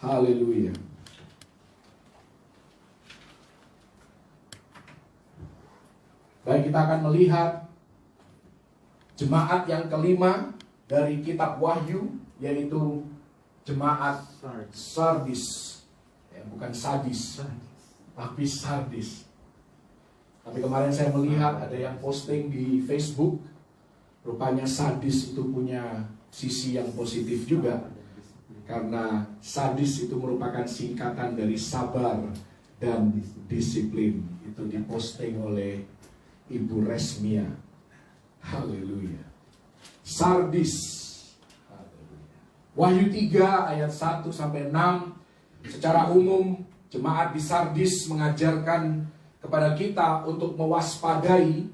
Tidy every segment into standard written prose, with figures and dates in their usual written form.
Haleluya. Baik, kita akan melihat jemaat yang kelima dari kitab Wahyu, yaitu jemaat Sardis. Ya, bukan sadis, tapi Sardis. Tapi kemarin saya melihat ada yang posting di Facebook, rupanya Sardis itu punya sisi yang positif juga. Karena sadis itu merupakan singkatan dari sabar dan disiplin. Itu diposting oleh Ibu Resmia. Haleluya. Sardis. Haleluya. Wahyu 3 ayat 1-6. Secara umum jemaat di Sardis mengajarkan kepada kita untuk mewaspadai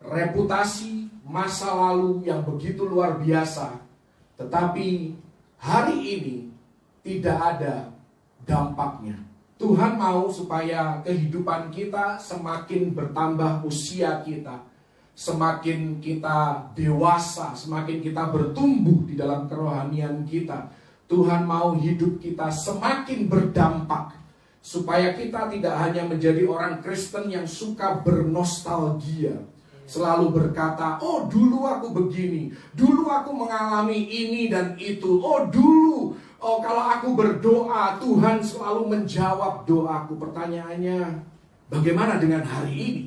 reputasi masa lalu yang begitu luar biasa. Tetapi hari ini tidak ada dampaknya. Tuhan mau supaya kehidupan kita semakin bertambah usia kita, semakin kita dewasa, semakin kita bertumbuh di dalam kerohanian kita. Tuhan mau hidup kita semakin berdampak, supaya kita tidak hanya menjadi orang Kristen yang suka bernostalgia, selalu berkata, oh dulu aku begini, dulu aku mengalami ini dan itu, oh dulu, oh kalau aku berdoa Tuhan selalu menjawab doaku. Pertanyaannya, bagaimana dengan hari ini?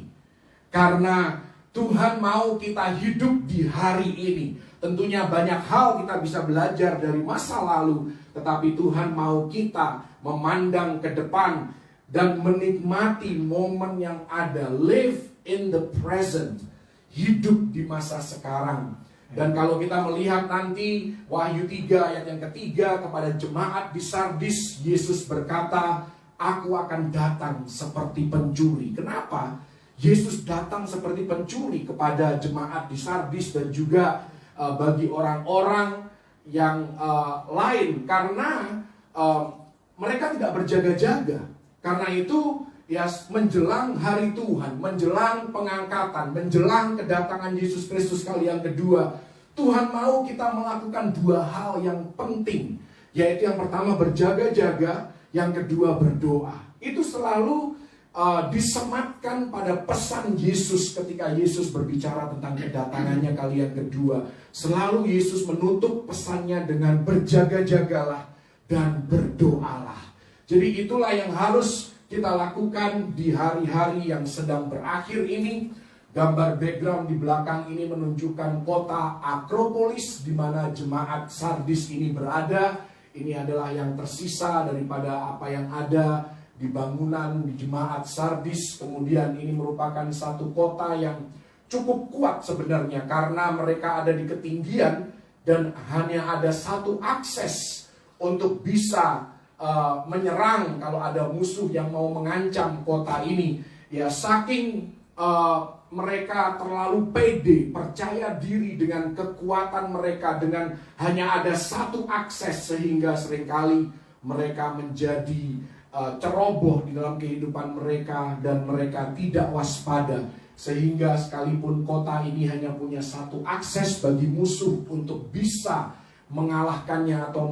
Karena Tuhan mau kita hidup di hari ini. Tentunya banyak hal kita bisa belajar dari masa lalu, tetapi Tuhan mau kita memandang ke depan dan menikmati momen yang ada. Live in the present, hidup di masa sekarang. Dan kalau kita melihat nanti Wahyu 3 ayat yang ketiga, kepada jemaat di Sardis, Yesus berkata, aku akan datang seperti pencuri. Kenapa Yesus datang seperti pencuri kepada jemaat di Sardis dan juga bagi orang-orang yang lain? Karena mereka tidak berjaga-jaga. Karena itu ya, menjelang hari Tuhan, menjelang pengangkatan, menjelang kedatangan Yesus Kristus kali yang kedua, Tuhan mau kita melakukan dua hal yang penting, yaitu yang pertama berjaga-jaga, yang kedua berdoa. Itu selalu disematkan pada pesan Yesus ketika Yesus berbicara tentang kedatangannya kali yang kedua. Selalu Yesus menutup pesannya dengan berjaga-jagalah dan berdoalah. Jadi itulah yang harus kita lakukan di hari-hari yang sedang berakhir ini. Gambar background di belakang ini menunjukkan kota Akropolis di mana jemaat Sardis ini berada. Ini adalah yang tersisa daripada apa yang ada di bangunan di jemaat Sardis. Kemudian ini merupakan satu kota yang cukup kuat sebenarnya, karena mereka ada di ketinggian dan hanya ada satu akses untuk bisa menyerang kalau ada musuh yang mau mengancam kota ini. Ya, saking mereka terlalu pede, percaya diri dengan kekuatan mereka, dengan hanya ada satu akses, sehingga seringkali mereka menjadi ceroboh di dalam kehidupan mereka dan mereka tidak waspada. Sehingga sekalipun kota ini hanya punya satu akses bagi musuh untuk bisa mengalahkannya atau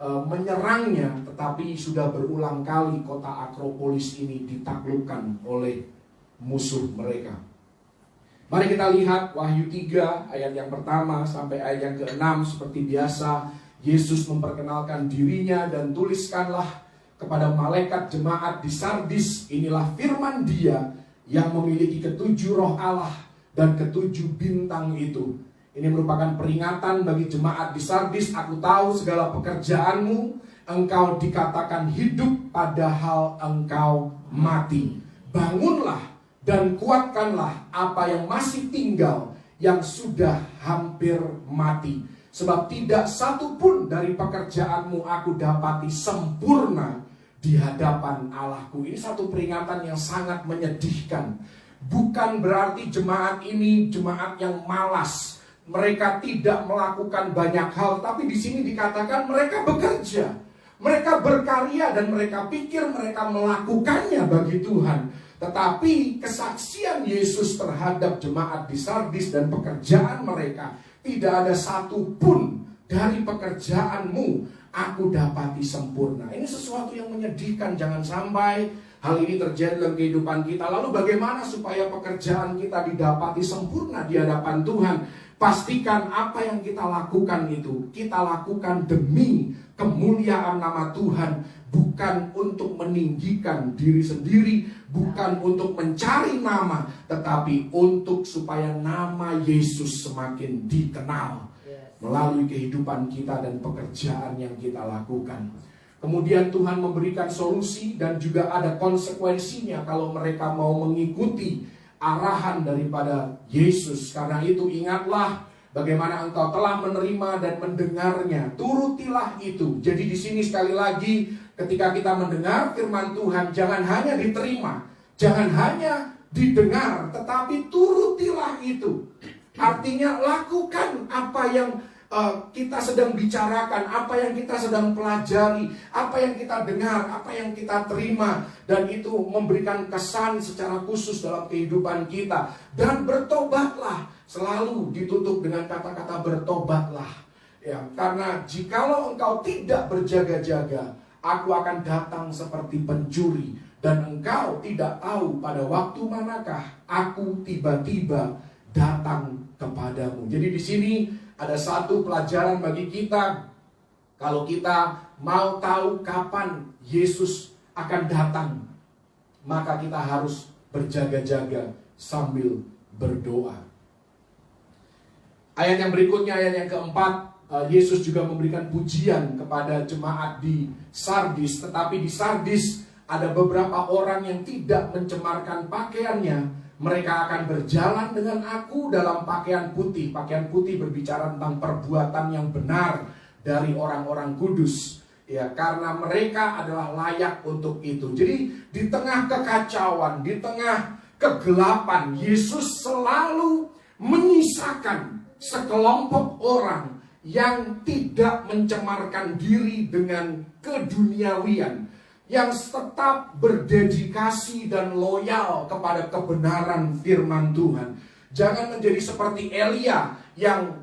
menyerangnya, tetapi sudah berulang kali kota Akropolis ini ditaklukkan oleh musuh mereka. Mari kita lihat Wahyu 3 ayat yang pertama sampai ayat yang ke-6. Seperti biasa, Yesus memperkenalkan dirinya dan tuliskanlah kepada malaikat jemaat di Sardis, inilah firman Dia yang memiliki ketujuh roh Allah dan ketujuh bintang itu. Ini merupakan peringatan bagi jemaat di Sardis. Aku tahu segala pekerjaanmu, engkau dikatakan hidup padahal engkau mati. Bangunlah dan kuatkanlah apa yang masih tinggal, yang sudah hampir mati. Sebab tidak satu pun dari pekerjaanmu aku dapati sempurna di hadapan Allahku. Ini satu peringatan yang sangat menyedihkan. Bukan berarti jemaat ini jemaat yang malas, mereka tidak melakukan banyak hal, tapi di sini dikatakan mereka bekerja, mereka berkarya, dan mereka pikir mereka melakukannya bagi Tuhan. Tetapi kesaksian Yesus terhadap jemaat di Sardis dan pekerjaan mereka, tidak ada satu pun dari pekerjaanmu aku dapati sempurna. Ini sesuatu yang menyedihkan. Jangan sampai hal ini terjadi dalam kehidupan kita. Lalu bagaimana supaya pekerjaan kita didapati sempurna di hadapan Tuhan? Pastikan apa yang kita lakukan itu, kita lakukan demi kemuliaan nama Tuhan, bukan untuk meninggikan diri sendiri, bukan untuk mencari nama, tetapi untuk supaya nama Yesus semakin dikenal melalui kehidupan kita dan pekerjaan yang kita lakukan. Kemudian Tuhan memberikan solusi dan juga ada konsekuensinya kalau mereka mau mengikuti arahan daripada Yesus. Karena itu ingatlah bagaimana engkau telah menerima dan mendengarnya, turutilah itu. Jadi di sini sekali lagi, ketika kita mendengar firman Tuhan, jangan hanya diterima, jangan hanya didengar, tetapi turutilah itu. Artinya lakukan apa yang kita sedang bicarakan, apa yang kita sedang pelajari, apa yang kita dengar, apa yang kita terima, dan itu memberikan kesan secara khusus dalam kehidupan kita. Dan bertobatlah, selalu ditutup dengan kata-kata bertobatlah. Ya, karena jikalau engkau tidak berjaga-jaga, aku akan datang seperti pencuri, dan engkau tidak tahu pada waktu manakah aku tiba-tiba datang kepadamu. Jadi di sini ada satu pelajaran bagi kita. Kalau kita mau tahu kapan Yesus akan datang, maka kita harus berjaga-jaga sambil berdoa. Ayat yang berikutnya, ayat yang keempat, Yesus juga memberikan pujian kepada jemaat di Sardis. Tetapi di Sardis ada beberapa orang yang tidak mencemarkan pakaiannya. Mereka akan berjalan dengan aku dalam pakaian putih. Pakaian putih berbicara tentang perbuatan yang benar dari orang-orang kudus. Ya, karena mereka adalah layak untuk itu. Jadi di tengah kekacauan, di tengah kegelapan, Yesus selalu menyisakan sekelompok orang yang tidak mencemarkan diri dengan keduniawian, yang tetap berdedikasi dan loyal kepada kebenaran firman Tuhan. Jangan menjadi seperti Elia yang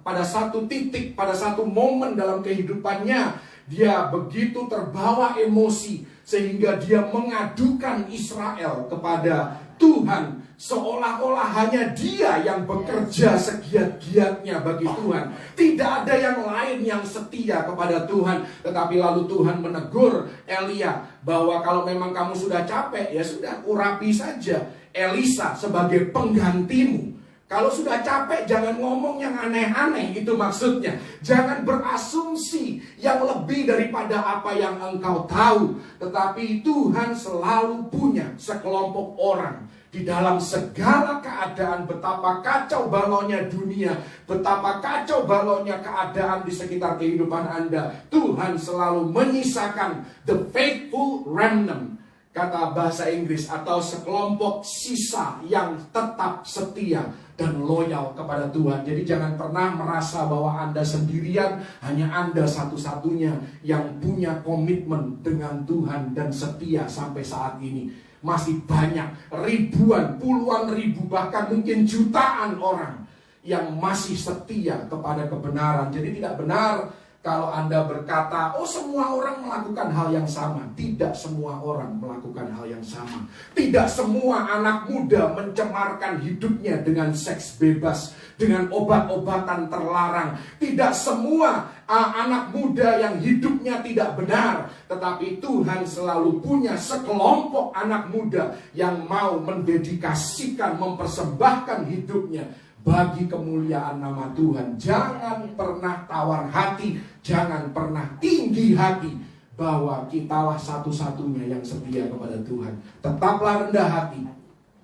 pada satu titik, pada satu momen dalam kehidupannya, dia begitu terbawa emosi sehingga dia mengadukan Israel kepada Tuhan, seolah-olah hanya dia yang bekerja segiat-giatnya bagi Tuhan. Tidak ada yang lain yang setia kepada Tuhan. Tetapi lalu Tuhan menegur Elia bahwa kalau memang kamu sudah capek, ya sudah, urapi saja Elisa sebagai penggantimu. Kalau sudah capek, jangan ngomong yang aneh-aneh, itu maksudnya. Jangan berasumsi yang lebih daripada apa yang engkau tahu. Tetapi Tuhan selalu punya sekelompok orang di dalam segala keadaan, betapa kacau balaunya dunia, betapa kacau balaunya keadaan di sekitar kehidupan Anda. Tuhan selalu menyisakan the faithful remnant, kata bahasa Inggris, atau sekelompok sisa yang tetap setia dan loyal kepada Tuhan. Jadi jangan pernah merasa bahwa Anda sendirian, hanya Anda satu-satunya yang punya komitmen dengan Tuhan dan setia sampai saat ini. Masih banyak, ribuan, puluhan ribu, bahkan mungkin jutaan orang yang masih setia kepada kebenaran. Jadi tidak benar kalau Anda berkata, oh semua orang melakukan hal yang sama. Tidak semua orang melakukan hal yang sama. Tidak semua anak muda mencemarkan hidupnya dengan seks bebas, dengan obat-obatan terlarang. Tidak semua anak muda yang hidupnya tidak benar. Tetapi Tuhan selalu punya sekelompok anak muda yang mau mendedikasikan, mempersembahkan hidupnya bagi kemuliaan nama Tuhan. Jangan pernah tawar hati, jangan pernah tinggi hati bahwa kitalah satu-satunya yang setia kepada Tuhan. Tetaplah rendah hati.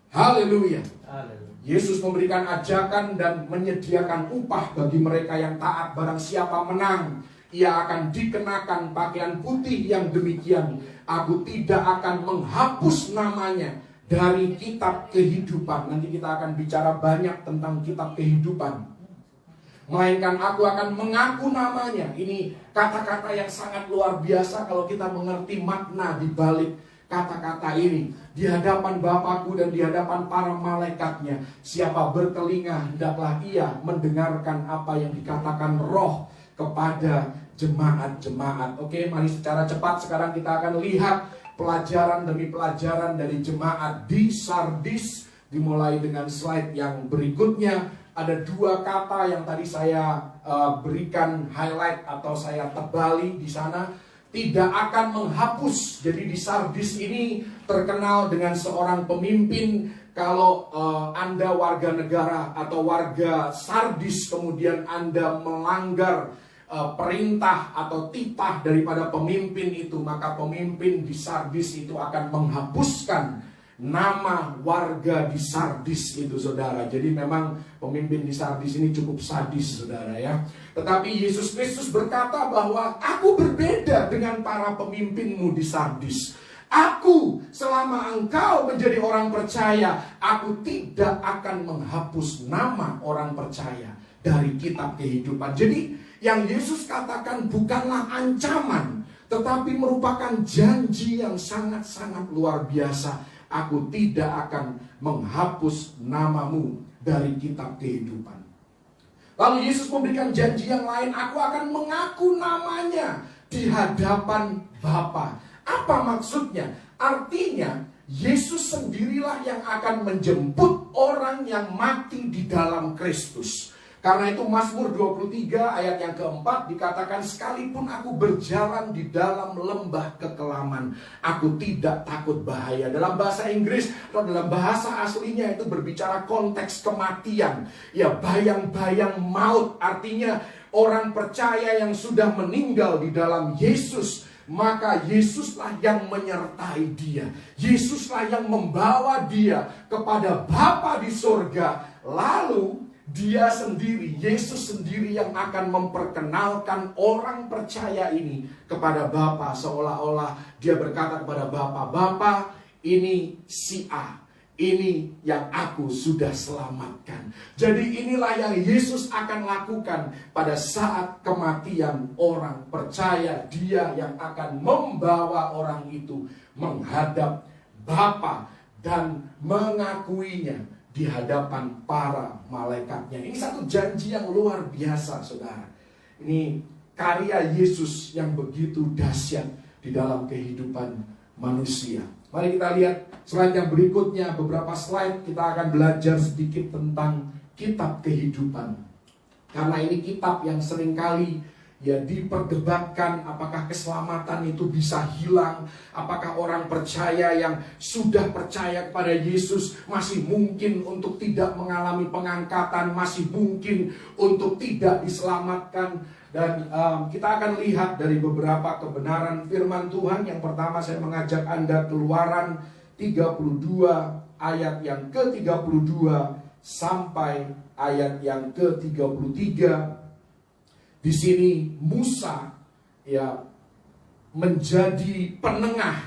Haleluya. Yesus memberikan ajakan dan menyediakan upah bagi mereka yang taat. Barang siapa menang, ia akan dikenakan pakaian putih yang demikian. Aku tidak akan menghapus namanya dari kitab kehidupan. Nanti kita akan bicara banyak tentang kitab kehidupan. Melainkan aku akan mengaku namanya. Ini kata-kata yang sangat luar biasa kalau kita mengerti makna di balik kata-kata ini. Di hadapan Bapakku dan di hadapan para malaikatnya, siapa bertelinga hendaklah ia mendengarkan apa yang dikatakan Roh kepada jemaat-jemaat. Oke, mari secara cepat sekarang kita akan lihat pelajaran demi pelajaran dari jemaat di Sardis. Dimulai dengan slide yang berikutnya. Ada dua kata yang tadi saya berikan highlight atau saya tebali di sana. Tidak akan menghapus. Jadi di Sardis ini terkenal dengan seorang pemimpin. Kalau Anda warga negara atau warga Sardis kemudian Anda melanggar perintah atau titah daripada pemimpin itu, maka pemimpin di Sardis itu akan menghapuskan nama warga di Sardis itu, saudara. Jadi memang pemimpin di Sardis ini cukup sadis, saudara ya. Tetapi Yesus Kristus berkata bahwa aku berbeda dengan para pemimpinmu di Sardis. Aku, selama engkau menjadi orang percaya, aku tidak akan menghapus nama orang percaya dari kitab kehidupan. Jadi yang Yesus katakan bukanlah ancaman, tetapi merupakan janji yang sangat-sangat luar biasa. Aku tidak akan menghapus namamu dari kitab kehidupan. Lalu Yesus memberikan janji yang lain, aku akan mengaku namanya di hadapan Bapa. Apa maksudnya? Artinya Yesus sendirilah yang akan menjemput orang yang mati di dalam Kristus. Karena itu Mazmur 23 ayat yang keempat dikatakan, sekalipun aku berjalan di dalam lembah kekelaman, aku tidak takut bahaya. Dalam bahasa Inggris atau dalam bahasa aslinya itu berbicara konteks kematian. Ya, bayang-bayang maut, artinya orang percaya yang sudah meninggal di dalam Yesus, maka Yesuslah yang menyertai dia. Yesuslah yang membawa dia kepada Bapa di surga. Lalu dia sendiri, Yesus sendiri yang akan memperkenalkan orang percaya ini kepada Bapa. Seolah-olah dia berkata kepada Bapa, Bapa, ini si A, ini yang aku sudah selamatkan. Jadi inilah yang Yesus akan lakukan pada saat kematian orang percaya. Dia yang akan membawa orang itu menghadap Bapa dan mengakuinya di hadapan para malaikatnya. Ini satu janji yang luar biasa, saudara. Ini karya Yesus yang begitu dahsyat di dalam kehidupan manusia. Mari kita lihat slide yang berikutnya. Beberapa slide kita akan belajar sedikit tentang kitab kehidupan. Karena ini kitab yang seringkali ya diperdebatkan, apakah keselamatan itu bisa hilang, apakah orang percaya yang sudah percaya kepada Yesus masih mungkin untuk tidak mengalami pengangkatan, masih mungkin untuk tidak diselamatkan. Dan kita akan lihat dari beberapa kebenaran firman Tuhan. Yang pertama saya mengajak Anda Keluaran 32 ayat yang ke-32 sampai ayat yang ke-33. Di sini Musa ya menjadi penengah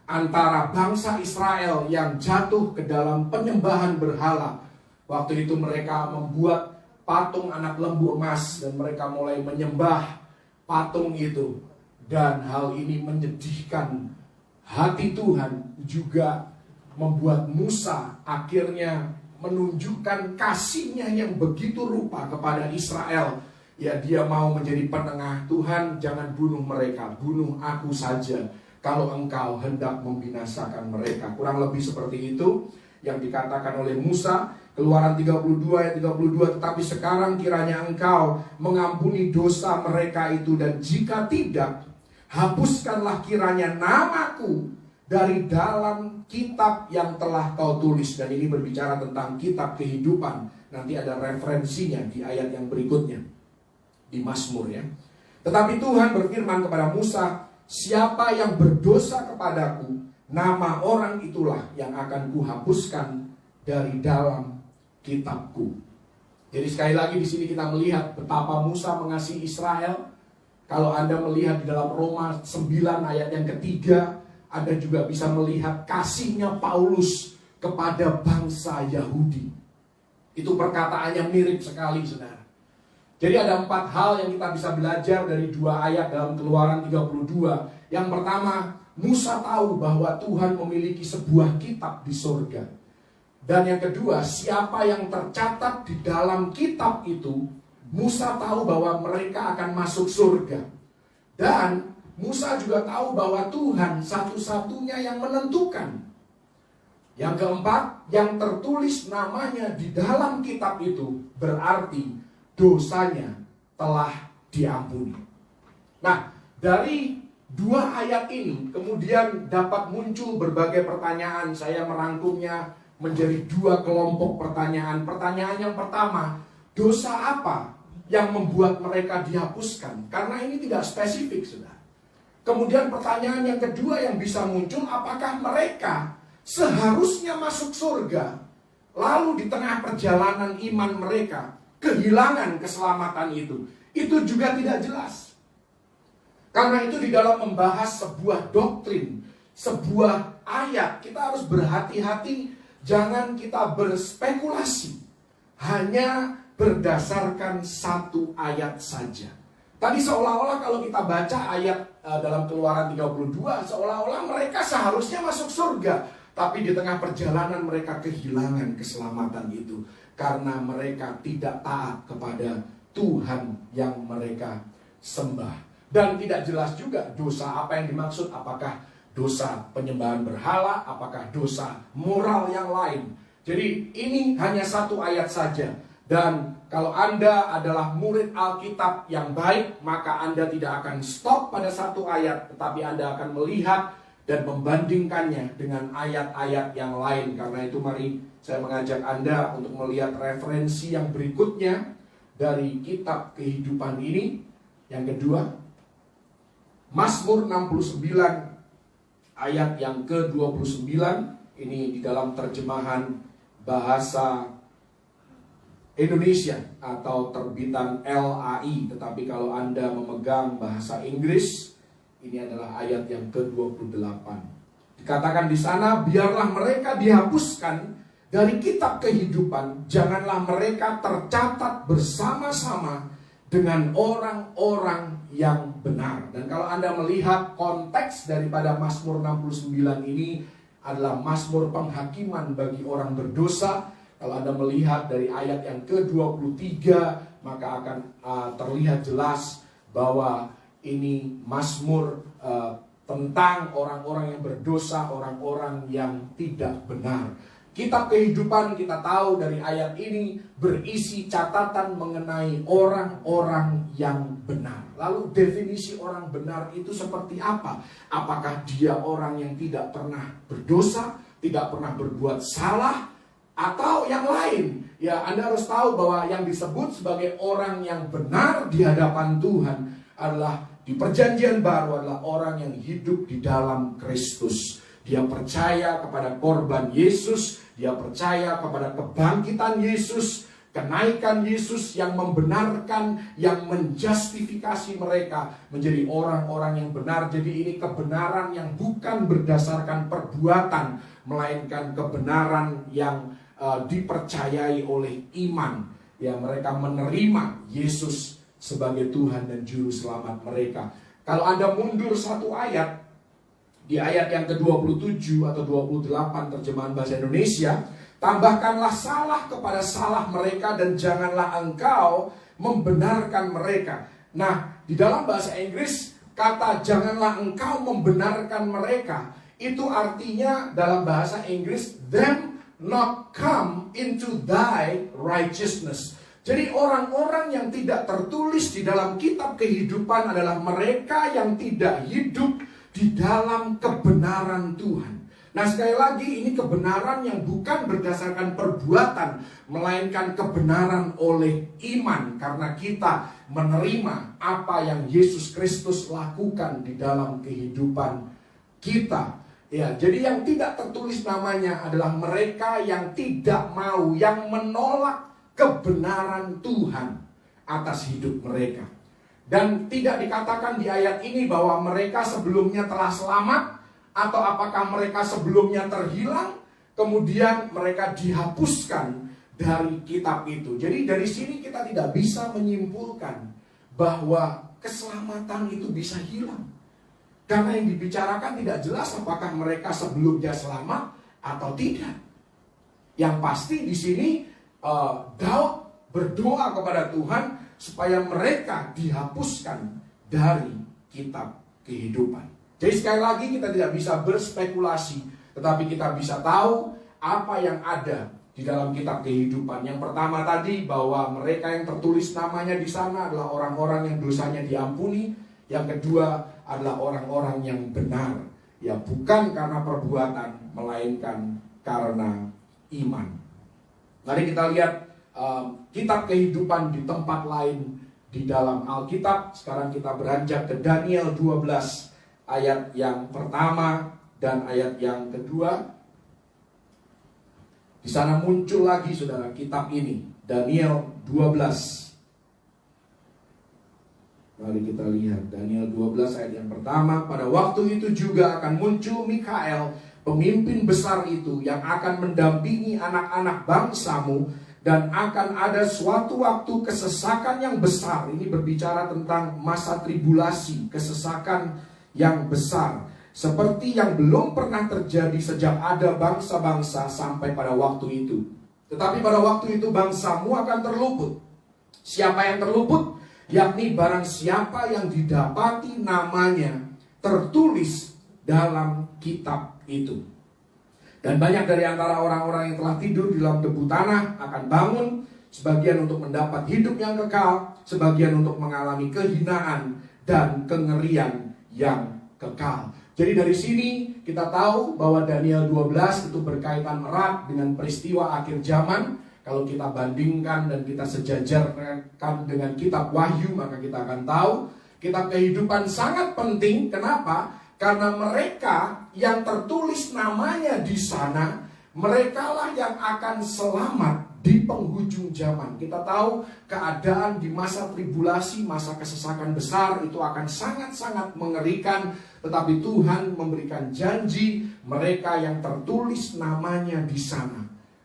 antara bangsa Israel yang jatuh ke dalam penyembahan berhala. Waktu itu mereka membuat patung anak lembu emas dan mereka mulai menyembah patung itu. Dan hal ini menyedihkan hati Tuhan, juga membuat Musa akhirnya menunjukkan kasihnya yang begitu rupa kepada Israel. Ya, dia mau menjadi penengah. Tuhan, jangan bunuh mereka, bunuh aku saja kalau engkau hendak membinasakan mereka. Kurang lebih seperti itu yang dikatakan oleh Musa. Keluaran 32 ayat 32, tetapi sekarang kiranya engkau mengampuni dosa mereka itu, dan jika tidak, hapuskanlah kiranya namaku dari dalam kitab yang telah kau tulis. Dan ini berbicara tentang kitab kehidupan. Nanti ada referensinya di ayat yang berikutnya di Mazmur ya. Tetapi Tuhan berfirman kepada Musa, siapa yang berdosa kepadaku, nama orang itulah yang akan kuhapuskan dari dalam kitabku. Jadi sekali lagi di sini kita melihat betapa Musa mengasihi Israel. Kalau Anda melihat di dalam Roma 9 ayat yang ketiga, Anda juga bisa melihat kasihnya Paulus kepada bangsa Yahudi. Itu perkataannya mirip sekali, saudara. Jadi ada 4 hal yang kita bisa belajar dari 2 ayat dalam Keluaran 32. Yang pertama, Musa tahu bahwa Tuhan memiliki sebuah kitab di surga. Dan yang kedua, siapa yang tercatat di dalam kitab itu, Musa tahu bahwa mereka akan masuk surga. Dan Musa juga tahu bahwa Tuhan satu-satunya yang menentukan. Yang keempat, yang tertulis namanya di dalam kitab itu berarti dosanya telah diampuni. Nah, dari dua ayat ini kemudian dapat muncul berbagai pertanyaan. Saya merangkumnya menjadi dua kelompok pertanyaan. Pertanyaan yang pertama, dosa apa yang membuat mereka dihapuskan? Karena ini tidak spesifik, saudara. Kemudian pertanyaan yang kedua yang bisa muncul, apakah mereka seharusnya masuk surga, lalu di tengah perjalanan iman mereka kehilangan keselamatan itu? Itu juga tidak jelas. Karena itu di dalam membahas sebuah doktrin, sebuah ayat, kita harus berhati-hati, jangan kita berspekulasi hanya berdasarkan satu ayat saja. Tadi seolah-olah kalau kita baca ayat dalam Keluaran 32, seolah-olah mereka seharusnya masuk surga. Tapi di tengah perjalanan mereka kehilangan keselamatan itu. Karena mereka tidak taat kepada Tuhan yang mereka sembah. Dan tidak jelas juga dosa apa yang dimaksud. Apakah dosa penyembahan berhala, apakah dosa moral yang lain. Jadi ini hanya satu ayat saja. Dan kalau Anda adalah murid Alkitab yang baik, maka Anda tidak akan stop pada satu ayat, tetapi Anda akan melihat dan membandingkannya dengan ayat-ayat yang lain. Karena itu mari saya mengajak Anda untuk melihat referensi yang berikutnya dari kitab kehidupan ini. Yang kedua, Mazmur 69 ayat yang ke-29. Ini di dalam terjemahan bahasa Indonesia atau terbitan LAI. Tetapi kalau Anda memegang bahasa Inggris, ini adalah ayat yang ke-28. Dikatakan di sana, biarlah mereka dihapuskan dari kitab kehidupan, janganlah mereka tercatat bersama-sama dengan orang-orang yang benar. Dan kalau Anda melihat konteks daripada Mazmur 69 ini adalah Mazmur penghakiman bagi orang berdosa. Kalau Anda melihat dari ayat yang ke-23, maka akan terlihat jelas bahwa ini Mazmur tentang orang-orang yang berdosa, orang-orang yang tidak benar. Kitab kehidupan kita tahu dari ayat ini berisi catatan mengenai orang-orang yang benar. Lalu definisi orang benar itu seperti apa? Apakah dia orang yang tidak pernah berdosa, tidak pernah berbuat salah, atau yang lain? Ya, Anda harus tahu bahwa yang disebut sebagai orang yang benar di hadapan Tuhan adalah di perjanjian baru adalah orang yang hidup di dalam Kristus. Dia percaya kepada korban Yesus, dia percaya kepada kebangkitan Yesus, kenaikan Yesus yang membenarkan, yang menjustifikasi mereka menjadi orang-orang yang benar. Jadi ini kebenaran yang bukan berdasarkan perbuatan, melainkan kebenaran yang dipercayai oleh iman. Ya, mereka menerima Yesus sebagai Tuhan dan Juru Selamat mereka. Kalau Anda mundur satu ayat, di ayat yang ke-27 atau 28 terjemahan bahasa Indonesia, tambahkanlah salah kepada salah mereka dan janganlah engkau membenarkan mereka. Nah, di dalam bahasa Inggris kata janganlah engkau membenarkan mereka, itu artinya dalam bahasa Inggris them not come into thy righteousness. Jadi orang-orang yang tidak tertulis di dalam kitab kehidupan adalah mereka yang tidak hidup di dalam kebenaran Tuhan. Nah, sekali lagi ini kebenaran yang bukan berdasarkan perbuatan, melainkan kebenaran oleh iman, karena kita menerima apa yang Yesus Kristus lakukan di dalam kehidupan kita. Ya, jadi yang tidak tertulis namanya adalah mereka yang tidak mau, yang menolak kebenaran Tuhan atas hidup mereka. Dan tidak dikatakan di ayat ini bahwa mereka sebelumnya telah selamat, atau apakah mereka sebelumnya terhilang, kemudian mereka dihapuskan dari kitab itu. Jadi dari sini kita tidak bisa menyimpulkan bahwa keselamatan itu bisa hilang. Karena yang dibicarakan tidak jelas apakah mereka sebelumnya selamat atau tidak. Yang pasti di sini Daud berdoa kepada Tuhan supaya mereka dihapuskan dari kitab kehidupan. Jadi sekali lagi kita tidak bisa berspekulasi, tetapi kita bisa tahu apa yang ada di dalam kitab kehidupan. Yang pertama tadi, bahwa mereka yang tertulis namanya di sana adalah orang-orang yang dosanya diampuni. Yang kedua adalah orang-orang yang benar, ya bukan karena perbuatan, melainkan karena iman. Mari kita lihat kitab kehidupan di tempat lain di dalam Alkitab. Sekarang kita beranjak ke Daniel 12 ayat yang pertama dan ayat yang kedua. Di sana muncul lagi, saudara, kitab ini, Daniel 12. Mari kita lihat Daniel 12 ayat yang pertama. Pada waktu itu juga akan muncul Mikael, pemimpin besar itu, yang akan mendampingi anak-anak bangsamu, dan akan ada suatu waktu kesesakan yang besar. Ini berbicara tentang masa tribulasi, kesesakan yang besar, seperti yang belum pernah terjadi sejak ada bangsa-bangsa sampai pada waktu itu. Tetapi pada waktu itu bangsamu akan terluput. Siapa yang terluput? Yakni barang siapa yang didapati namanya tertulis dalam kitab itu. Dan banyak dari antara orang-orang yang telah tidur di dalam debu tanah akan bangun, sebagian untuk mendapat hidup yang kekal, sebagian untuk mengalami kehinaan dan kengerian yang kekal. Jadi dari sini kita tahu bahwa Daniel 12 itu berkaitan erat dengan peristiwa akhir zaman. Kalau kita bandingkan dan kita sejajarkan dengan kitab Wahyu, maka kita akan tahu kitab kehidupan sangat penting. Kenapa? Karena mereka yang tertulis namanya di sana, merekalah yang akan selamat di penghujung zaman. Kita tahu keadaan di masa tribulasi, masa kesesakan besar itu akan sangat-sangat mengerikan. Tetapi Tuhan memberikan janji, mereka yang tertulis namanya di sana,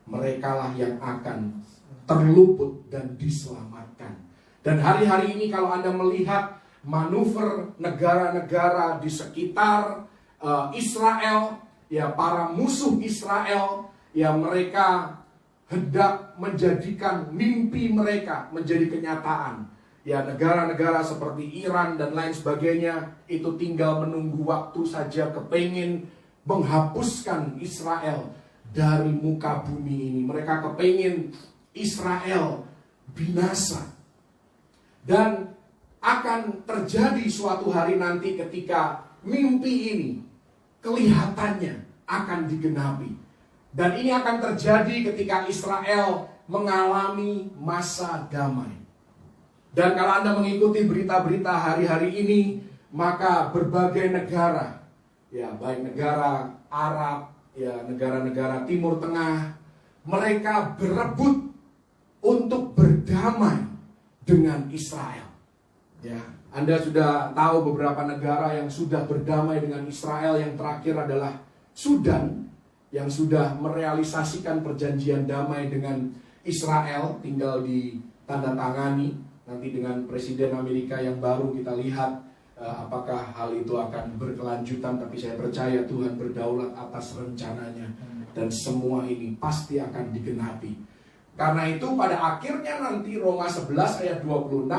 merekalah yang akan terluput dan diselamatkan. Dan hari-hari ini kalau Anda melihat manuver negara-negara di sekitar Israel, ya para musuh Israel, ya mereka hendak menjadikan mimpi mereka menjadi kenyataan. Ya negara-negara seperti Iran dan lain sebagainya itu tinggal menunggu waktu saja, kepengin menghapuskan Israel dari muka bumi ini. Mereka kepengin Israel binasa. Dan akan terjadi suatu hari nanti ketika mimpi ini kelihatannya akan digenapi. Dan ini akan terjadi ketika Israel mengalami masa damai. Dan kalau Anda mengikuti berita-berita hari-hari ini, maka berbagai negara, ya baik negara Arab, ya negara-negara Timur Tengah, mereka berebut untuk berdamai dengan Israel. Ya, Anda sudah tahu beberapa negara yang sudah berdamai dengan Israel. Yang terakhir adalah Sudan, yang sudah merealisasikan perjanjian damai dengan Israel, tinggal ditandatangani. Nanti dengan Presiden Amerika yang baru kita lihat apakah hal itu akan berkelanjutan. Tapi saya percaya Tuhan berdaulat atas rencananya, dan semua ini pasti akan digenapi. Karena itu pada akhirnya nanti Roma 11 ayat 26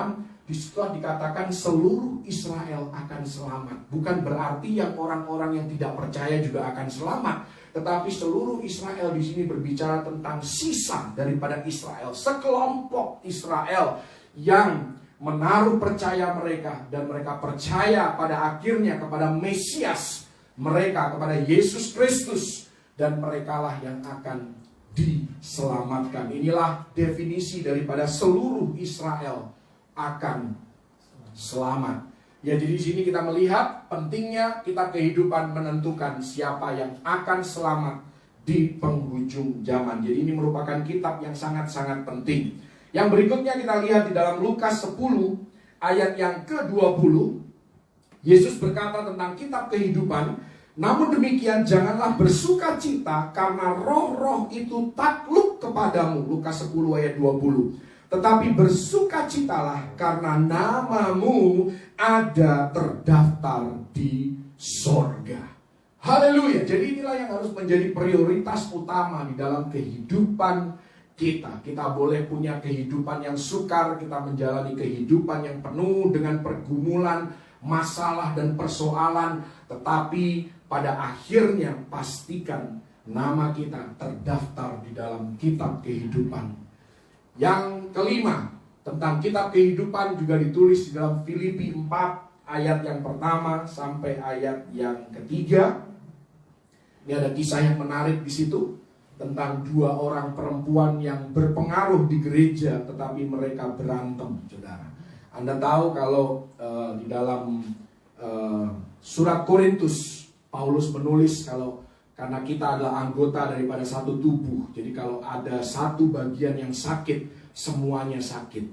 disitulah dikatakan seluruh Israel akan selamat. Bukan berarti yang orang-orang yang tidak percaya juga akan selamat, tetapi seluruh Israel di sini berbicara tentang sisa daripada Israel, sekelompok Israel yang menaruh percaya mereka, dan mereka percaya pada akhirnya kepada Mesias mereka, kepada Yesus Kristus, dan merekalah yang akan diselamatkan. Inilah definisi daripada seluruh Israel akan selamat. Ya, jadi di sini kita melihat pentingnya kitab kehidupan menentukan siapa yang akan selamat di penghujung zaman. Jadi ini merupakan kitab yang sangat-sangat penting. Yang berikutnya kita lihat di dalam Lukas 10 ayat yang ke-20. Yesus berkata tentang kitab kehidupan, namun demikian janganlah bersukacita karena roh-roh itu takluk kepadamu. Lukas 10 ayat 20. Tetapi bersukacitalah karena namamu ada terdaftar di sorga. Haleluya. Jadi inilah yang harus menjadi prioritas utama di dalam kehidupan kita. Kita boleh punya kehidupan yang sukar, kita menjalani kehidupan yang penuh dengan pergumulan, masalah dan persoalan, tetapi pada akhirnya pastikan nama kita terdaftar di dalam kitab kehidupan. Yang kelima, tentang kitab kehidupan juga ditulis di dalam Filipi 4 ayat yang pertama sampai ayat yang ketiga. Ini ada kisah yang menarik di situ tentang dua orang perempuan yang berpengaruh di gereja, tetapi mereka berantem, saudara. Anda tahu kalau di dalam surat Korintus, Paulus menulis kalau karena kita adalah anggota daripada satu tubuh, jadi kalau ada satu bagian yang sakit, semuanya sakit.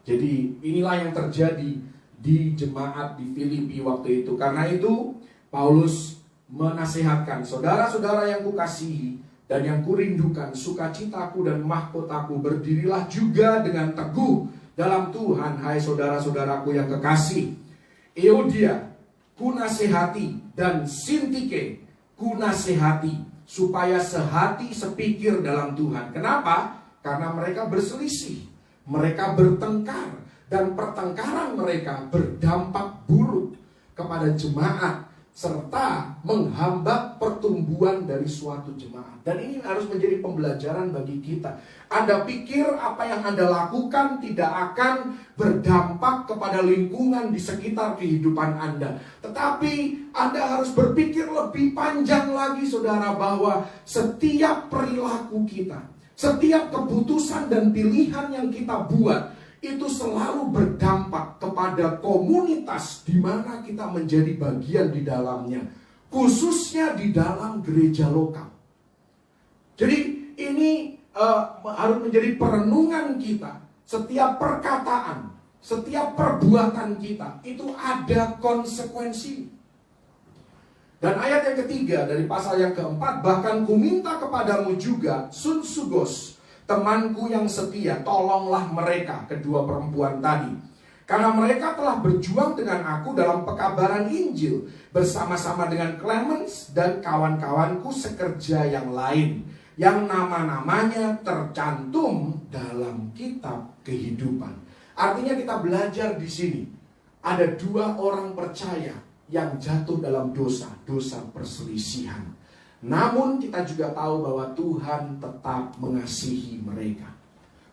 Jadi inilah yang terjadi di jemaat di Filipi waktu itu. Karena itu Paulus menasihatkan, saudara-saudara yang kukasihi dan yang kurindukan, sukacitaku dan mahkotaku, berdirilah juga dengan teguh dalam Tuhan, hai saudara-saudaraku yang kekasih. Euodia kunasehati dan Sintike kunasehati, supaya sehati sepikir dalam Tuhan. Kenapa? Karena mereka berselisih, mereka bertengkar, dan pertengkaran mereka berdampak buruk kepada jemaat serta menghambat pertumbuhan dari suatu jemaat. Dan ini harus menjadi pembelajaran bagi kita. Anda pikir apa yang Anda lakukan tidak akan berdampak kepada lingkungan di sekitar kehidupan Anda. Tetapi Anda harus berpikir lebih panjang lagi, saudara, bahwa setiap perilaku kita, setiap keputusan dan pilihan yang kita buat, itu selalu berdampak kepada komunitas di mana kita menjadi bagian di dalamnya, khususnya di dalam gereja lokal. Jadi ini harus menjadi perenungan kita. Setiap perkataan, setiap perbuatan kita itu ada konsekuensi. Dan ayat yang ketiga dari pasal yang keempat, bahkan kuminta kepadamu juga, Sunsugos, temanku yang setia, tolonglah mereka, kedua perempuan tadi. Karena mereka telah berjuang dengan aku dalam pekabaran Injil, bersama-sama dengan Clemens dan kawan-kawanku sekerja yang lain, yang nama-namanya tercantum dalam kitab kehidupan. Artinya kita belajar di sini, ada dua orang percaya yang jatuh dalam dosa perselisihan. Namun kita juga tahu bahwa Tuhan tetap mengasihi mereka.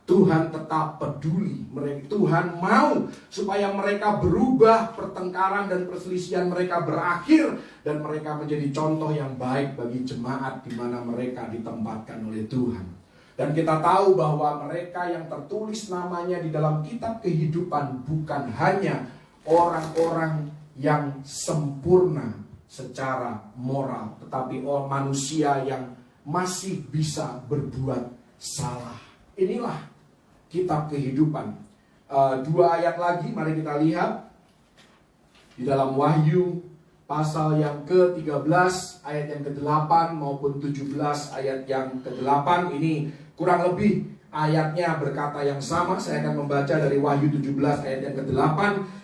Tuhan tetap peduli mereka. Tuhan mau supaya mereka berubah, pertengkaran dan perselisihan mereka berakhir, dan mereka menjadi contoh yang baik bagi jemaat di mana mereka ditempatkan oleh Tuhan. Dan kita tahu bahwa mereka yang tertulis namanya di dalam kitab kehidupan bukan hanya orang-orang yang sempurna secara moral, tetapi manusia yang masih bisa berbuat salah. Inilah kitab kehidupan. Dua ayat lagi mari kita lihat di dalam Wahyu pasal yang ke-13 ayat yang ke-8 maupun 17 ayat yang ke-8. Ini kurang lebih ayatnya berkata yang sama. Saya akan membaca dari Wahyu 17 ayat yang ke-8.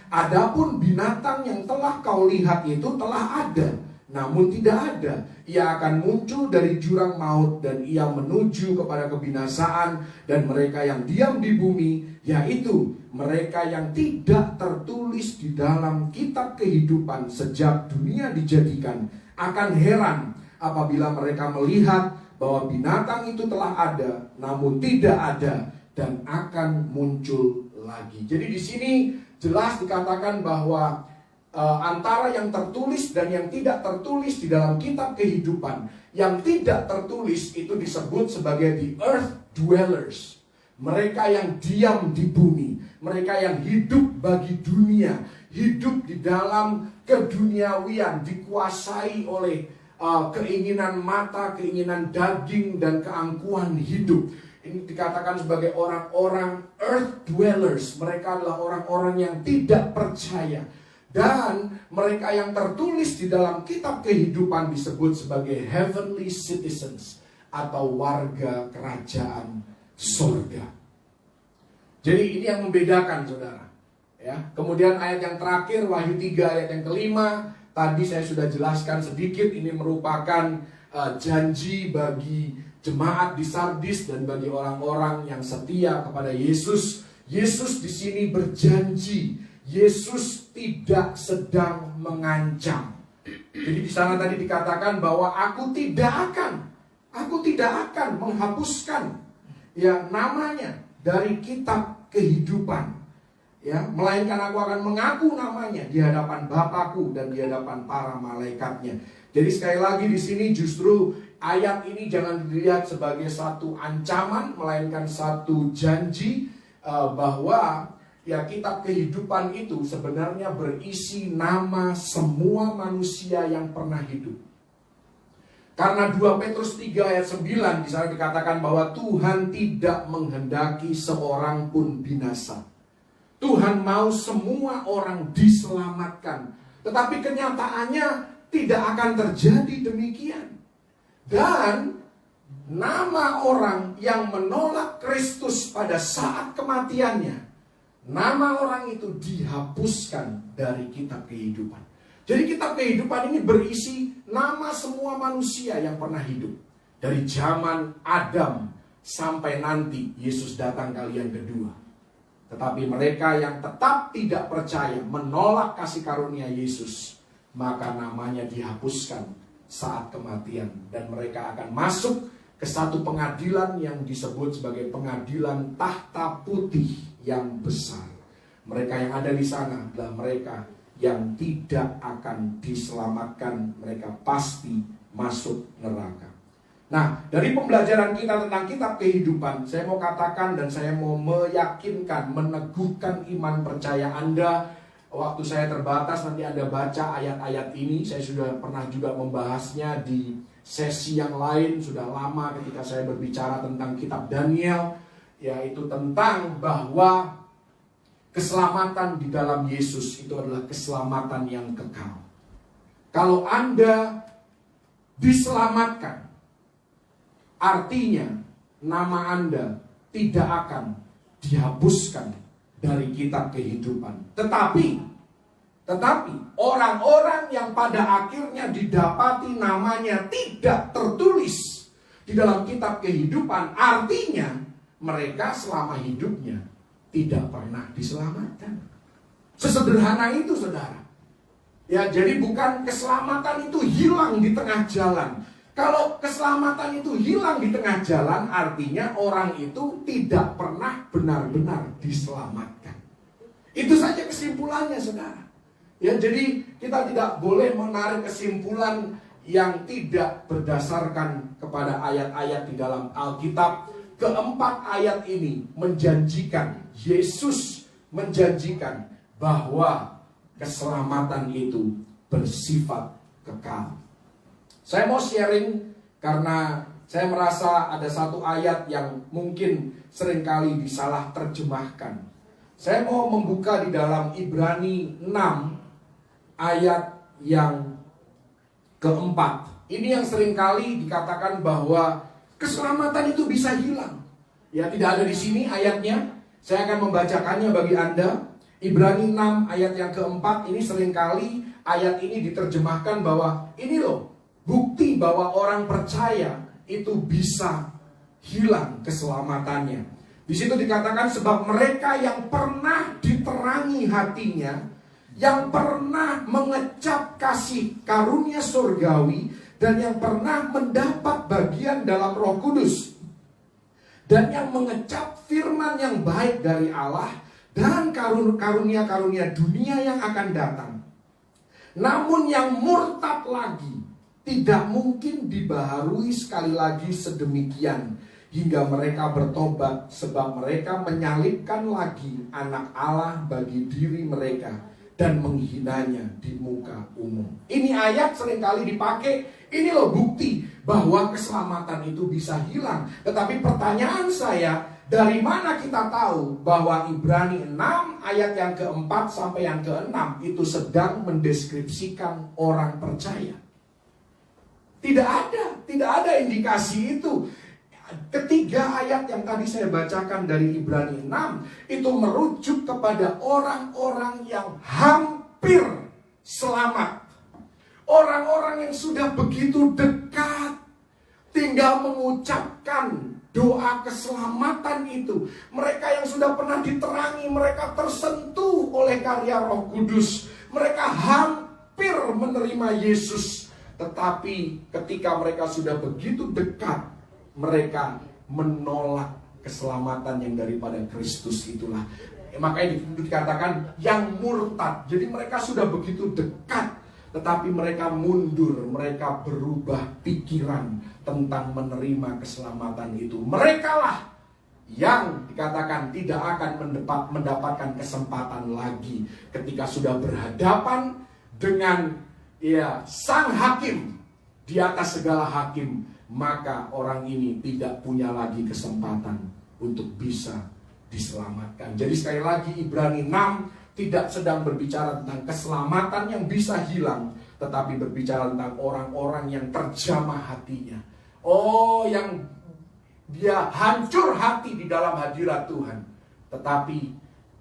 Adapun binatang yang telah kau lihat itu telah ada, namun tidak ada. Ia akan muncul dari jurang maut, dan ia menuju kepada kebinasaan. Dan mereka yang diam di bumi, yaitu mereka yang tidak tertulis di dalam kitab kehidupan sejak dunia dijadikan, akan heran apabila mereka melihat bahwa binatang itu telah ada, namun tidak ada, dan akan muncul lagi. Jadi di sini jelas dikatakan bahwa antara yang tertulis dan yang tidak tertulis di dalam kitab kehidupan, yang tidak tertulis itu disebut sebagai the earth dwellers. Mereka yang diam di bumi, mereka yang hidup bagi dunia, hidup di dalam keduniawian, dikuasai oleh keinginan mata, keinginan daging, dan keangkuhan hidup. Ini dikatakan sebagai orang-orang earth dwellers. Mereka adalah orang-orang yang tidak percaya. Dan mereka yang tertulis di dalam kitab kehidupan disebut sebagai heavenly citizens, atau warga kerajaan surga. Jadi ini yang membedakan, saudara. Ya. Kemudian ayat yang terakhir, Wahyu 3 ayat yang kelima. Tadi saya sudah jelaskan sedikit, ini merupakan janji bagi jemaat di Sardis dan bagi orang-orang yang setia kepada Yesus. Yesus di sini berjanji, Yesus tidak sedang mengancam. Jadi di sana tadi dikatakan bahwa aku tidak akan menghapuskan ya namanya dari kitab kehidupan. Ya, melainkan aku akan mengaku namanya di hadapan Bapakku dan di hadapan para malaikatnya. Jadi sekali lagi di sini justru ayat ini jangan dilihat sebagai satu ancaman, melainkan satu janji bahwa ya kitab kehidupan itu sebenarnya berisi nama semua manusia yang pernah hidup. Karena 2 Petrus 3 ayat 9 di sana dikatakan bahwa Tuhan tidak menghendaki seorang pun binasa. Tuhan mau semua orang diselamatkan. Tetapi kenyataannya tidak akan terjadi demikian. Dan nama orang yang menolak Kristus pada saat kematiannya, nama orang itu dihapuskan dari kitab kehidupan. Jadi kitab kehidupan ini berisi nama semua manusia yang pernah hidup. Dari zaman Adam sampai nanti Yesus datang kali yang kedua. Tetapi mereka yang tetap tidak percaya, menolak kasih karunia Yesus, maka namanya dihapuskan saat kematian. Dan mereka akan masuk ke satu pengadilan yang disebut sebagai pengadilan tahta putih yang besar. Mereka yang ada di sana adalah mereka yang tidak akan diselamatkan. Mereka pasti masuk neraka. Nah, dari pembelajaran kita tentang kitab kehidupan, saya mau katakan dan saya mau meyakinkan, meneguhkan iman percaya Anda. Waktu saya terbatas, nanti Anda baca ayat-ayat ini. Saya sudah pernah juga membahasnya di sesi yang lain, sudah lama ketika saya berbicara tentang kitab Daniel, yaitu tentang bahwa keselamatan di dalam Yesus itu adalah keselamatan yang kekal. Kalau Anda diselamatkan, artinya nama Anda tidak akan dihapuskan dari kitab kehidupan. Tetapi orang-orang yang pada akhirnya didapati namanya tidak tertulis di dalam kitab kehidupan, artinya mereka selama hidupnya tidak pernah diselamatkan. Sesederhana itu, saudara. Ya, jadi bukan keselamatan itu hilang di tengah jalan. Kalau keselamatan itu hilang di tengah jalan, artinya orang itu tidak pernah benar-benar diselamatkan. Itu saja kesimpulannya, saudara. Ya, jadi kita tidak boleh menarik kesimpulan yang tidak berdasarkan kepada ayat-ayat di dalam Alkitab. Keempat ayat ini menjanjikan, Yesus menjanjikan bahwa keselamatan itu bersifat kekal. Saya mau sharing karena saya merasa ada satu ayat yang mungkin seringkali disalah terjemahkan. Saya mau membuka di dalam Ibrani 6 ayat yang keempat. Ini yang seringkali dikatakan bahwa keselamatan itu bisa hilang. Ya, tidak ada di sini ayatnya. Saya akan membacakannya bagi Anda. Ibrani 6 ayat yang keempat, ini seringkali ayat ini diterjemahkan bahwa ini loh, bukti bahwa orang percaya itu bisa hilang keselamatannya. Di situ dikatakan sebab mereka yang pernah diterangi hatinya, yang pernah mengecap kasih karunia surgawi, dan yang pernah mendapat bagian dalam Roh Kudus, dan yang mengecap firman yang baik dari Allah dan karunia-karunia dunia yang akan datang. Namun yang murtad lagi tidak mungkin dibaharui sekali lagi sedemikian hingga mereka bertobat, sebab mereka menyalibkan lagi anak Allah bagi diri mereka dan menghinanya di muka umum. Ini ayat seringkali dipakai, ini loh bukti bahwa keselamatan itu bisa hilang. Tetapi pertanyaan saya, dari mana kita tahu bahwa Ibrani 6 ayat yang keempat sampai yang keenam itu sedang mendeskripsikan orang percaya? Tidak ada indikasi itu. Ketiga ayat yang tadi saya bacakan dari Ibrani 6 itu merujuk kepada orang-orang yang hampir selamat. Orang-orang yang sudah begitu dekat, tinggal mengucapkan doa keselamatan itu. Mereka yang sudah pernah diterangi, mereka tersentuh oleh karya Roh Kudus. Mereka hampir menerima Yesus. Tetapi ketika mereka sudah begitu dekat, mereka menolak keselamatan yang daripada Kristus itulah. Makanya dikatakan yang murtad. Jadi mereka sudah begitu dekat, tetapi mereka mundur, mereka berubah pikiran tentang menerima keselamatan itu. Merekalah yang dikatakan tidak akan mendapatkan kesempatan lagi ketika sudah berhadapan dengan sang hakim di atas segala hakim. Maka orang ini tidak punya lagi kesempatan untuk bisa diselamatkan. Jadi sekali lagi Ibrani 6 tidak sedang berbicara tentang keselamatan yang bisa hilang, tetapi berbicara tentang orang-orang yang terjamah hatinya. Yang dia hancur hati di dalam hadirat Tuhan, tetapi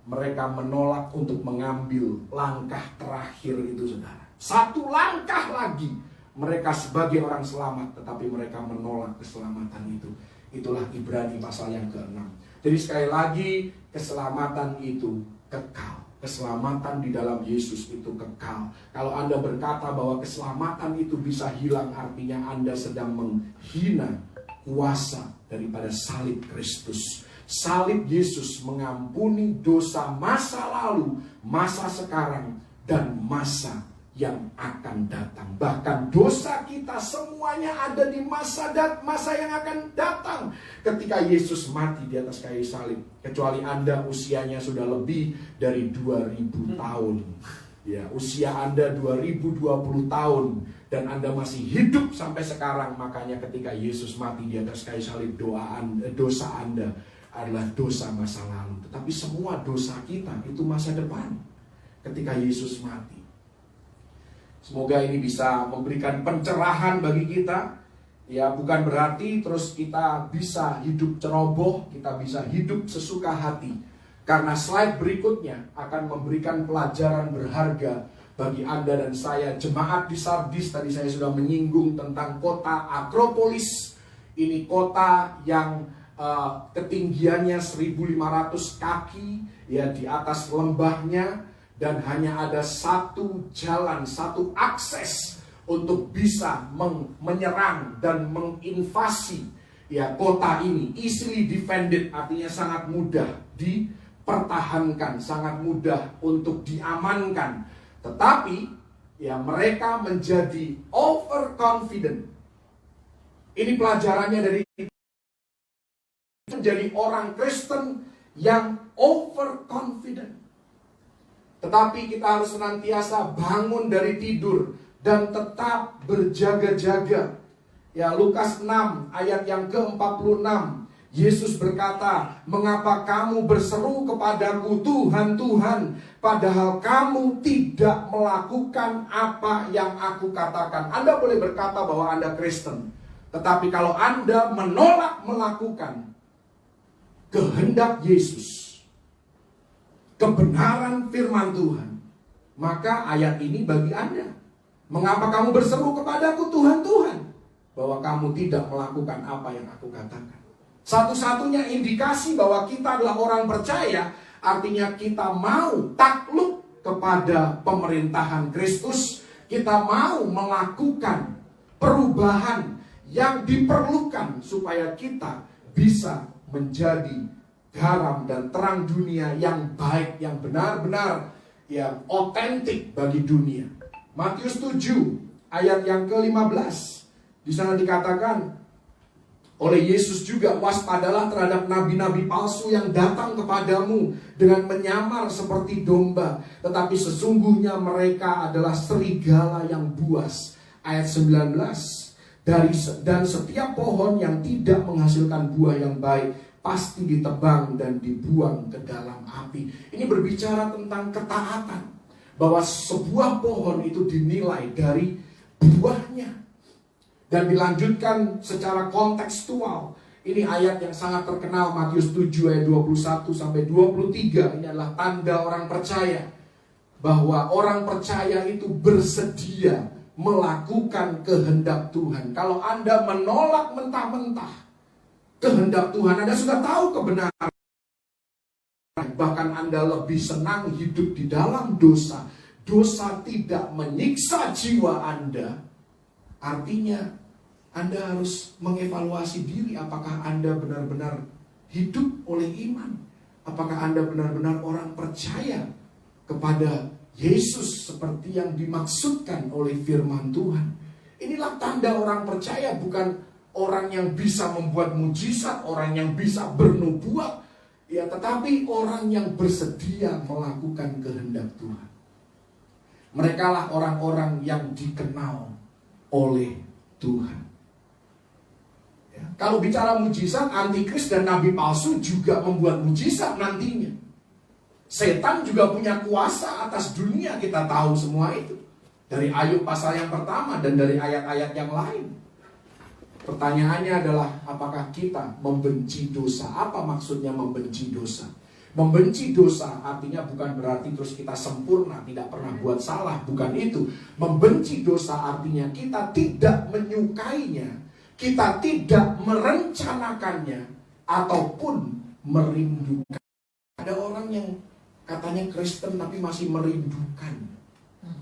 mereka menolak untuk mengambil langkah terakhir itu, saudara. Satu langkah lagi mereka sebagai orang selamat, tetapi mereka menolak keselamatan itu. Itulah Ibrani pasal yang ke-6. Jadi sekali lagi, keselamatan itu kekal. Keselamatan di dalam Yesus itu kekal. Kalau Anda berkata bahwa keselamatan itu bisa hilang, artinya Anda sedang menghina kuasa daripada salib Kristus. Salib Yesus mengampuni dosa masa lalu, masa sekarang, dan masa yang akan datang. Bahkan dosa kita semuanya ada di masa yang akan datang ketika Yesus mati di atas kayu salib. Kecuali Anda usianya sudah lebih dari 2000 tahun. Ya, usia Anda 2020 tahun dan Anda masih hidup sampai sekarang. Makanya ketika Yesus mati di atas kayu salib, dosa Anda adalah dosa masa lalu. Tetapi semua dosa kita itu masa depan ketika Yesus mati. Semoga ini bisa memberikan pencerahan bagi kita. Ya, bukan berarti terus kita bisa hidup ceroboh, kita bisa hidup sesuka hati. Karena slide berikutnya akan memberikan pelajaran berharga bagi Anda dan saya. Jemaat di Sardis, tadi saya sudah menyinggung tentang kota Akropolis. Ini kota yang ketinggiannya 1.500 kaki, ya, di atas lembahnya. Dan hanya ada satu jalan, satu akses untuk bisa menyerang dan menginvasi kota ini. Easily defended, artinya sangat mudah dipertahankan, sangat mudah untuk diamankan. Tetapi mereka menjadi overconfident. Ini pelajarannya dari menjadi orang Kristen yang overconfident. Tetapi kita harus senantiasa bangun dari tidur dan tetap berjaga-jaga. Ya, Lukas 6 ayat yang ke-46. Yesus berkata, "Mengapa kamu berseru kepadaku, Tuhan, Tuhan, padahal kamu tidak melakukan apa yang aku katakan." Anda boleh berkata bahwa Anda Kristen, tetapi kalau Anda menolak melakukan kehendak Yesus, kebenaran firman Tuhan, maka ayat ini bagi Anda. Mengapa kamu berseru kepadaku, Tuhan, Tuhan, bahwa kamu tidak melakukan apa yang aku katakan? Satu-satunya indikasi bahwa kita adalah orang percaya, artinya kita mau takluk kepada pemerintahan Kristus. Kita mau melakukan perubahan yang diperlukan supaya kita bisa menjadi garam dan terang dunia yang baik, yang benar-benar yang otentik bagi dunia. Matius 7 ayat yang ke-15. Di sana dikatakan oleh Yesus juga, "Waspadalah terhadap nabi-nabi palsu yang datang kepadamu dengan menyamar seperti domba, tetapi sesungguhnya mereka adalah serigala yang buas." Ayat 19. Dan setiap pohon yang tidak menghasilkan buah yang baik pasti ditebang dan dibuang ke dalam api. Ini berbicara tentang ketaatan, bahwa sebuah pohon itu dinilai dari buahnya. Dan dilanjutkan secara kontekstual. Ini ayat yang sangat terkenal, Matius 7 ayat 21 sampai 23. Ini adalah tanda orang percaya, bahwa orang percaya itu bersedia melakukan kehendak Tuhan. Kalau Anda menolak mentah-mentah, kehendak Tuhan, Anda sudah tahu kebenaran, bahkan Anda lebih senang hidup di dalam dosa. Dosa tidak menyiksa jiwa Anda. Artinya Anda harus mengevaluasi diri, apakah Anda benar-benar hidup oleh iman. Apakah Anda benar-benar orang percaya kepada Yesus seperti yang dimaksudkan oleh firman Tuhan. Inilah tanda orang percaya, bukan orang yang bisa membuat mujizat, orang yang bisa bernubuat, ya, tetapi orang yang bersedia melakukan kehendak Tuhan. Mereka lah orang-orang yang dikenal oleh Tuhan. Ya, kalau bicara mujizat, antikris dan nabi palsu juga membuat mujizat nantinya. Setan juga punya kuasa atas dunia, kita tahu semua itu. Dari Ayub pasal yang pertama dan dari ayat-ayat yang lain. Pertanyaannya adalah, apakah kita membenci dosa? Apa maksudnya membenci dosa? Membenci dosa artinya bukan berarti terus kita sempurna, tidak pernah buat salah, bukan itu. Membenci dosa artinya kita tidak menyukainya, kita tidak merencanakannya, ataupun merindukan. Ada orang yang katanya Kristen tapi masih merindukan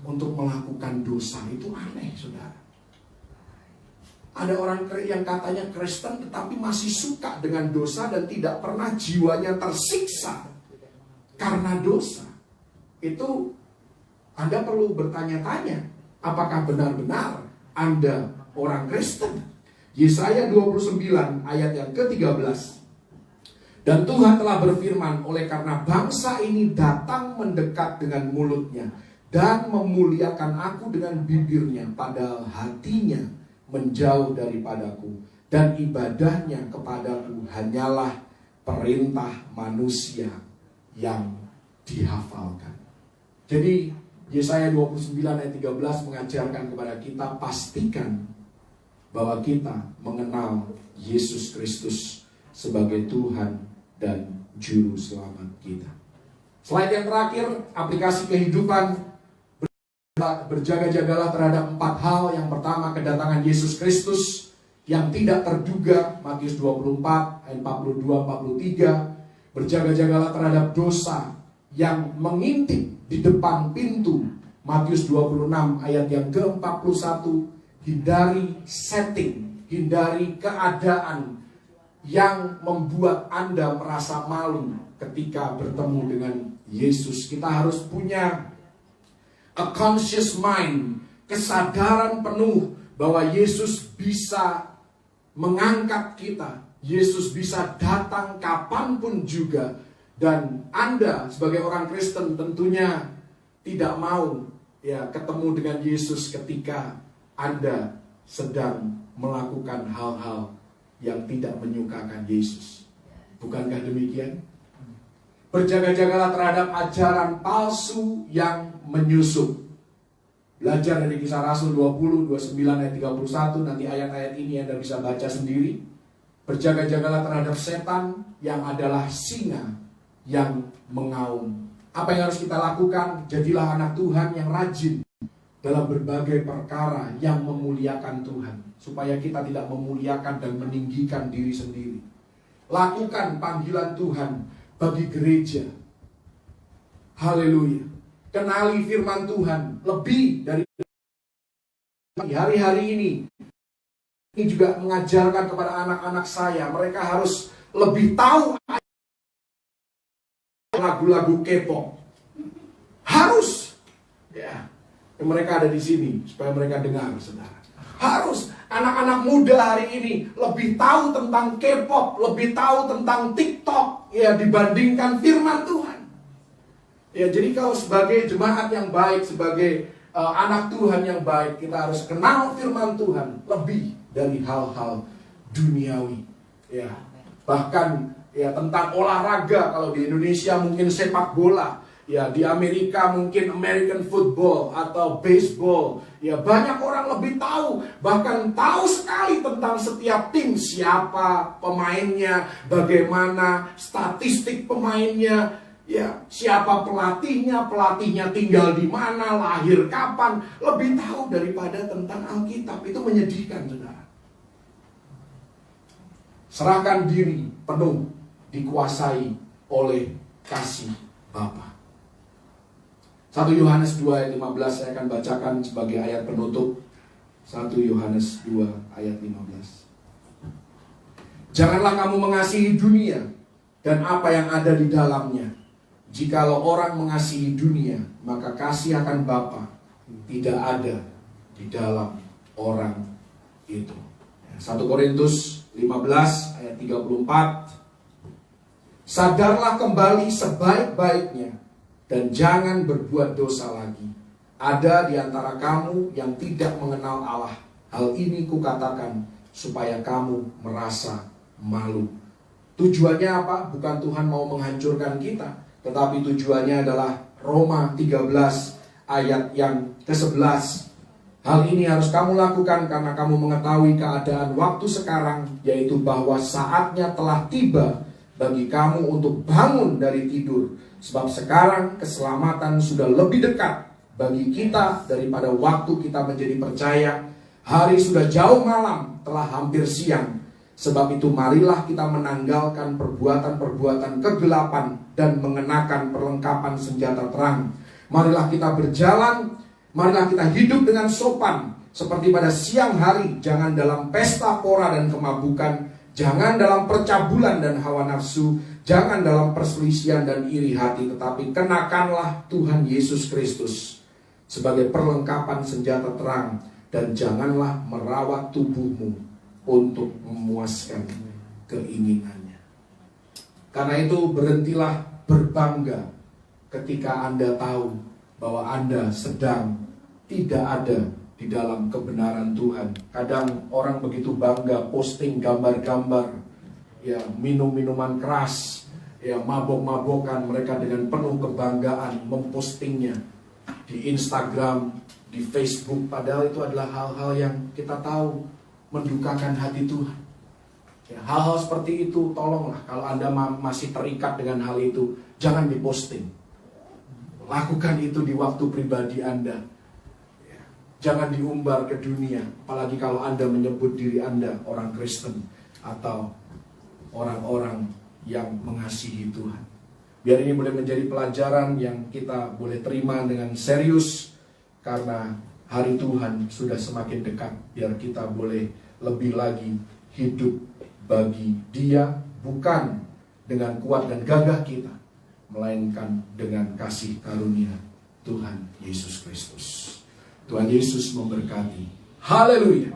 untuk melakukan dosa. Itu aneh, saudara. Ada orang yang katanya Kristen tetapi masih suka dengan dosa dan tidak pernah jiwanya tersiksa karena dosa. Itu Anda perlu bertanya-tanya, apakah benar-benar Anda orang Kristen? Yesaya 29 ayat yang ke-13. Dan Tuhan telah berfirman, oleh karena bangsa ini datang mendekat dengan mulutnya dan memuliakan aku dengan bibirnya, padahal hatinya menjauh daripadaku, dan ibadahnya kepadaku hanyalah perintah manusia yang dihafalkan. Jadi Yesaya 29 ayat 13 mengajarkan kepada kita, pastikan bahwa kita mengenal Yesus Kristus sebagai Tuhan dan Juru Selamat kita. Slide yang terakhir, aplikasi kehidupan. Berjaga-jagalah terhadap 4 hal. Yang pertama, kedatangan Yesus Kristus yang tidak terduga, Matius 24 ayat 42-43. Berjaga-jagalah terhadap dosa yang mengintip di depan pintu, Matius 26 ayat yang ke-41. Hindari setting, hindari keadaan yang membuat Anda merasa malu ketika bertemu dengan Yesus. Kita harus punya a conscious mind, kesadaran penuh bahwa Yesus bisa mengangkat kita. Yesus bisa datang kapanpun juga. Dan Anda sebagai orang Kristen tentunya tidak mau ketemu dengan Yesus ketika Anda sedang melakukan hal-hal yang tidak menyukakan Yesus. Bukankah demikian? Berjaga-jagalah terhadap ajaran palsu yang menyusup. Belajar dari Kisah Rasul 20, 29 ayat 31. Nanti ayat-ayat ini Anda bisa baca sendiri. Berjaga-jagalah terhadap setan yang adalah singa yang mengaum. Apa yang harus kita lakukan? Jadilah anak Tuhan yang rajin dalam berbagai perkara yang memuliakan Tuhan, supaya kita tidak memuliakan dan meninggikan diri sendiri. Lakukan panggilan Tuhan bagi gereja. Haleluya. Kenali firman Tuhan lebih dari hari-hari ini. Ini juga mengajarkan kepada anak-anak saya, mereka harus lebih tahu lagu-lagu K-pop. Harus. Ya. Mereka ada di sini supaya mereka dengar, saudara. Harus. Anak-anak muda hari ini lebih tahu tentang K-pop, lebih tahu tentang TikTok dibandingkan firman Tuhan. Ya, jadi kalau sebagai jemaat yang baik, sebagai anak Tuhan yang baik, kita harus kenal firman Tuhan lebih dari hal-hal duniawi. Ya, bahkan tentang olahraga, kalau di Indonesia mungkin sepak bola, di Amerika mungkin American football atau baseball. Banyak orang lebih tahu, bahkan tahu sekali tentang setiap tim, siapa pemainnya, bagaimana statistik pemainnya, siapa pelatihnya tinggal di mana, lahir kapan, lebih tahu daripada tentang Alkitab. Itu menyedihkan, saudara. Serahkan diri penuh, dikuasai oleh kasih Bapa. 1 Yohanes 2 ayat 15 saya akan bacakan sebagai ayat penutup. 1 Yohanes 2 ayat 15. Janganlah kamu mengasihi dunia dan apa yang ada di dalamnya. Jikalau orang mengasihi dunia, maka kasih akan Bapa tidak ada di dalam orang itu. 1 Korintus 15 ayat 34. Sadarlah kembali sebaik-baiknya dan jangan berbuat dosa lagi. Ada di antara kamu yang tidak mengenal Allah. Hal ini kukatakan supaya kamu merasa malu. Tujuannya apa? Bukan Tuhan mau menghancurkan kita, tetapi tujuannya adalah Roma 13 ayat yang ke-11. Hal ini harus kamu lakukan karena kamu mengetahui keadaan waktu sekarang, yaitu bahwa saatnya telah tiba bagi kamu untuk bangun dari tidur. Sebab sekarang keselamatan sudah lebih dekat bagi kita daripada waktu kita menjadi percaya. Hari sudah jauh malam, telah hampir siang. Sebab itu marilah kita menanggalkan perbuatan-perbuatan kegelapan dan mengenakan perlengkapan senjata terang. Marilah kita berjalan, marilah kita hidup dengan sopan seperti pada siang hari. Jangan dalam pesta pora dan kemabukan, jangan dalam percabulan dan hawa nafsu, jangan dalam perselisihan dan iri hati, tetapi kenakanlah Tuhan Yesus Kristus sebagai perlengkapan senjata terang, dan janganlah merawat tubuhmu untuk memuaskan keinginannya. Karena itu berhentilah berbangga ketika Anda tahu bahwa Anda sedang tidak ada di dalam kebenaran Tuhan. Kadang orang begitu bangga posting gambar-gambar, ya minum-minuman keras, ya mabok-mabokan, mereka dengan penuh kebanggaan mempostingnya di Instagram, di Facebook, padahal itu adalah hal-hal yang kita tahu mendukakan hati Tuhan. Ya, hal-hal seperti itu tolonglah, kalau Anda masih terikat dengan hal itu, jangan diposting. Lakukan itu di waktu pribadi Anda. Jangan diumbar ke dunia, apalagi kalau Anda menyebut diri Anda orang Kristen atau orang-orang yang mengasihi Tuhan. Biar ini boleh menjadi pelajaran yang kita boleh terima dengan serius, karena hari Tuhan sudah semakin dekat. Biar kita boleh lebih lagi hidup bagi Dia, bukan dengan kuat dan gagah kita, melainkan dengan kasih karunia Tuhan Yesus Kristus. Tuhan Yesus memberkati. Haleluya.